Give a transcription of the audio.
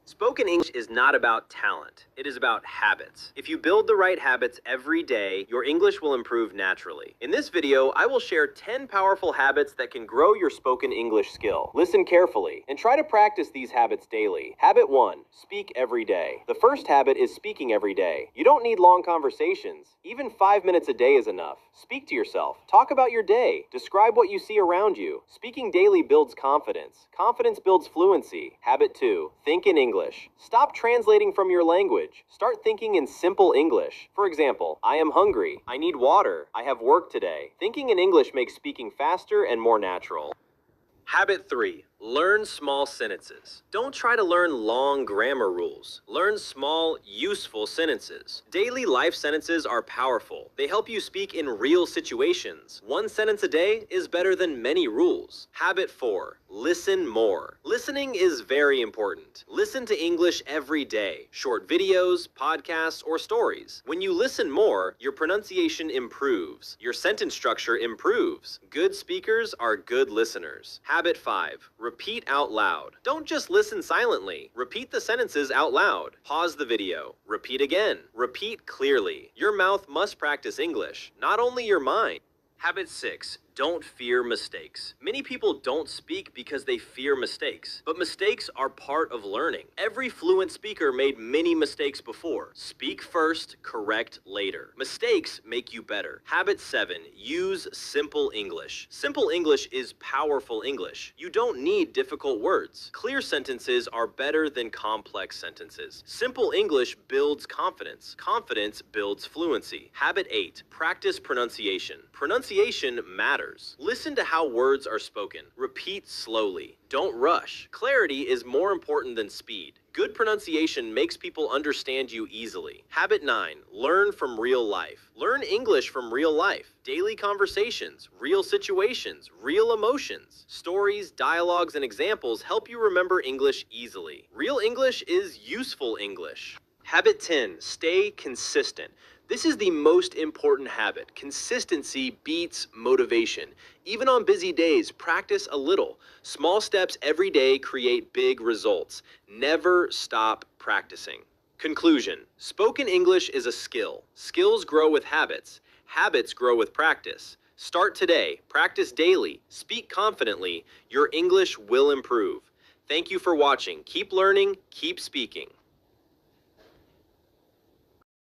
Spoken English is not about talent. It is about habits. If you build the right habits every day, your English will improve naturally. In this video, I will share 10 powerful habits that can grow your spoken English skill. Listen carefully and try to practice these habits daily. Habit 1. Speak every day. The first habit is speaking every day. You don't need long conversations. Even 5 minutes a day is enough. Speak to yourself. Talk about your day. Describe what you see around you. Speaking daily builds confidence. Confidence builds fluency. Habit 2. Think in English. Stop translating from your language. Start thinking in simple English. For example, I am hungry. I need water. I have work today. Thinking in English makes speaking faster and more natural. Habit 3. Learn small sentences. Don't try to learn long grammar rules. Learn small, useful sentences. Daily life sentences are powerful. They help you speak in real situations. One sentence a day is better than many rules. Habit 4. Listen more. Listening is very important. Listen to English every day. Short videos, podcasts, or stories. When you listen more, your pronunciation improves. Your sentence structure improves. Good speakers are good listeners. Habit 5. Repeat out loud. Don't just listen silently. Repeat the sentences out loud. Pause the video. Repeat again. Repeat clearly. Your mouth must practice English, not only your mind. Habit 6. Don't fear mistakes. Many people don't speak because they fear mistakes, but mistakes are part of learning. Every fluent speaker made many mistakes before. Speak first, correct later. Mistakes make you better. Habit 7. Use simple English. Simple English is powerful English. You don't need difficult words. Clear sentences are better than complex sentences. Simple English builds confidence. Confidence builds fluency. Habit 8. Practice pronunciation. Pronunciation matters. Listen to how words are spoken. Repeat slowly. Don't rush. Clarity is more important than speed. Good pronunciation makes people understand you easily. Habit 9. Learn from real life. Learn English from real life. Daily conversations, real situations, real emotions. Stories, dialogues, and examples help you remember English easily. Real English is useful English. Habit 10. Stay consistent. This is the most important habit. Consistency beats motivation. Even on busy days, practice a little. Small steps every day create big results. Never stop practicing. Conclusion. Spoken English is a skill. Skills grow with habits. Habits grow with practice. Start today. Practice daily. Speak confidently. Your English will improve. Thank you for watching. Keep learning. Keep speaking.